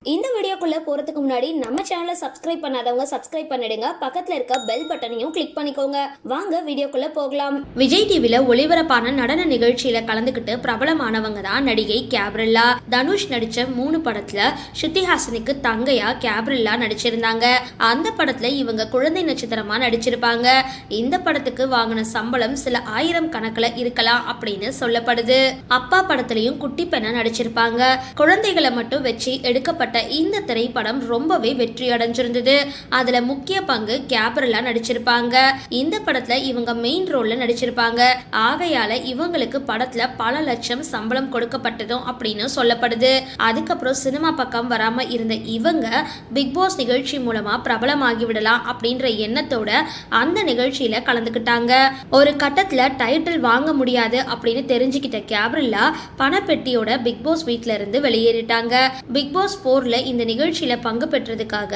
இந்த வீடியோக்குள்ள போறதுக்கு முன்னாடி நம்ம சேனலை சப்ஸ்கிரைப் பண்ணாதவங்க சப்ஸ்கிரைப் பண்ணிடுங்க, பக்கத்துல இருக்க பெல் பட்டனையும் கிளிக் பண்ணிக்கோங்க. வாங்க வீடியோக்குள்ள போகலாம். விஜய் டிவில ஒளிபரப்பான நடன நிகழ்ச்சியில கலந்துக்கிட்டு பிரபலமானவங்க தான் நடிகை கேப்ரில்லா. தனுஷ் நடிச்ச 3 படத்துல ஸ்ருதிஹாசனுக்கு தங்கையா கேப்ரில்லா நடிச்சிருந்தாங்க. அந்த படத்துல இவங்க குழந்தை நட்சத்திரமா நடிச்சிருப்பாங்க. இந்த படத்துக்கு வாங்கின சம்பளம் சில ஆயிரம் கணக்குல இருக்கலாம் அப்படின்னு சொல்லப்படுது. அப்பா படத்திலையும் குட்டி பெண்ணா நடிச்சிருப்பாங்க. குழந்தைகளை மட்டும் வச்சு எடுக்கப்பட்ட இந்த திரைப்படம் ரொம்பவே வெற்றி அடைஞ்சிருந்தது. அதுல முக்கிய பங்கு கேப்ரில்லா நடிச்சிருப்பாங்க. இந்த படத்துல இவங்க மெயின் ரோல்ல நடிச்சிருப்பாங்க. ஆகையால இவங்களுக்கு படத்துல பல லட்சம் சம்பளம் கொடுக்கப்பட்டதும் அப்படின்னு சொல்லப்படுது. அதுக்கப்புறம் சினிமா பக்கம் வராம இருந்த இவங்க பிக் பாஸ் நிகழ்ச்சி மூலமா பிரபலமாகி விடலாம் அப்படின்ற எண்ணத்தோட அந்த நிகழ்ச்சியில கலந்துக்கிட்டாங்க. ஒரு கட்டத்துல டைட்டில் வாங்க முடியாது அப்படின்னு தெரிஞ்சுக்கிட்ட கேப்ரில்லா பணப்பெட்டியோட பிக் பாஸ் வீட்ல இருந்து வெளியேறிட்டாங்க. பிக் பாஸ் 4ல இந்த நிகழ்ச்சியில பங்கு பெற்றதுக்காக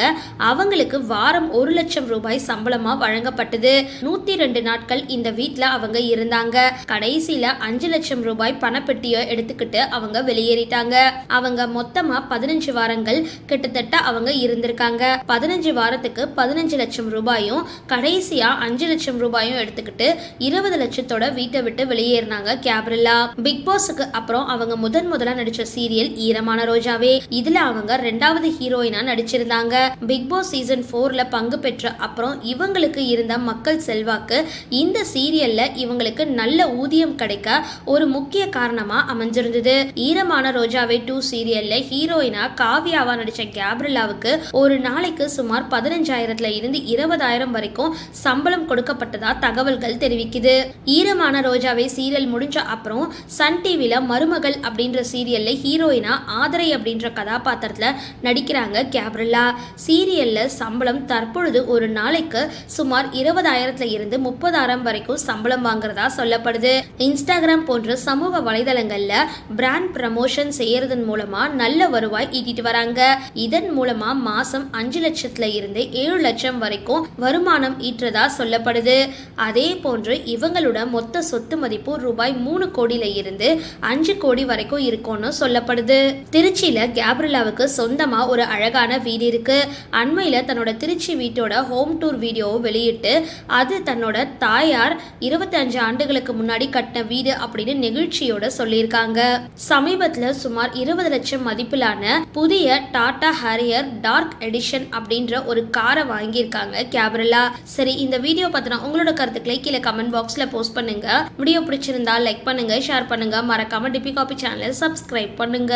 அவங்களுக்கு வாரம் 1 லட்சம் ரூபாய் சம்பளமா வழங்கப்பட்டது. 102 நாட்கள் இந்த வீட்ல அவங்க இருந்தாங்க. கடைசியில 5 லட்சம் ரூபாய் பணப்பெட்டியை எடுத்துக்கிட்டு அவங்க வெளியேறிட்டாங்க. அவங்க மொத்தமா 15 வாரங்கள் கிட்டத்தட்ட அவங்க இருந்திருக்காங்க. 15 வாரத்துக்கு 15 லட்சம் ரூபாயும் கடைசியா 5 லட்சம் ரூபாயும் எடுத்துக்கிட்டு 20 லட்சத்தோட வீட்டை விட்டு வெளியேறினாங்க கேப்ரில்லா. பிக் பாஸுக்கு அப்புறம் அவங்க முதலா நடிச்ச சீரியல் ஈரமான ரோஜாவே. இதுல அவங்க 2வது ஹீரோயினா நடிச்சிருந்தாங்க. பிக் பாஸ் சீசன் 4ல பங்கு பெற்ற அப்புறம் இவங்களுக்கு இருந்த மக்கள் செல்வாக்கு இந்த சீரியல்ல இவங்களுக்கு நல்ல ஊதியம் கிடைக்க ஒரு முக்கிய காரணமா அமைஞ்சிருந்தது. ஈரமான ரோஜாவே 2 சீரியல்ல ஹீரோயினா காவியாவா நடிச்ச கேப்ரில்லாவுக்கு ஒரு நாளைக்கு சுமார் 15,000ல இருந்து 20,000 வரைக்கும் சம்பளம் கொடுக்கப்பட்டதா தகவல்கள் தெரிவிக்குது. ஈரமான ரோஜாவே சீரியல் முடிஞ்ச அப்புறம் சன் டிவில மருமகள் அப்படின்ற சீரியல்ல ஹீரோயினா ஆதரை அப்படின்ற கதாபாத்திரத்துல நடிக்கிறாங்க கேப்ரில்லா. சீரியல்ல சம்பளம் தற்பொழுது ஒரு நாளைக்கு சுமார் 20,000ல இருந்து 30,000 வரைக்கும் சம்பளம் வாங்குறதா சொல்லப்படுது. இன்ஸ்டாகிராம் போன்ற சமூக வலைதளங்கள்ல பிராண்ட் ப்ரமோஷன் செய்யறதன் மூலமா நல்ல வருவாய் ஈட்டிட்டு வராங்க. இதன் மூலமா மாசம் 5 லட்சத்துல இருந்து 7 லட்சம் வரைக்கும் வருமானம் ஈட்டுறதா சொல்லப்படுது. அதே போன்று இவங்களோட மொத்த சொத்து மதிப்பு ரூபாய் 3 கோடியில இருந்து 5 கோடி வரைக்கும் இருக்கும்னு சொல்லப்படுது. திருச்சியில கேப்ரில்லாவுக்கு சொந்தமா ஒரு அழகான வீடு இருக்கு. அண்மையில தன்னோட திருச்சி வீட்டோட ஹோம் டூர் வீடியோவை வெளியிட்டு அது தன்னோட தாயார் 25 ஆண்டுகளுக்கு முன்னாடி கட்டின வீடு அப்படின்னு நெகிழ்ச்சியோட சொல்லியிருக்காங்க. சமீபத்துல சுமார் 20 லட்சம் மதிப்பிலான புதிய டாடா ஹாரியர் டார்க் எடிஷன் அப்படின்ற ஒரு காரை வாங்கியிருக்காங்க கேப்ரில்லா. சரி, இந்த வீடியோ பத்தின உங்களோட கருத்துக்களை கீழே கமெண்ட் பாக்ஸ்ல போஸ்ட் பண்ணுங்க. வீடியோ பிடிச்சிருந்தா லைக் பண்ணுங்க, ஷேர் பண்ணுங்க, மறக்காம டிபி காபி சேனலை சப்ஸ்கிரைப் பண்ணுங்க.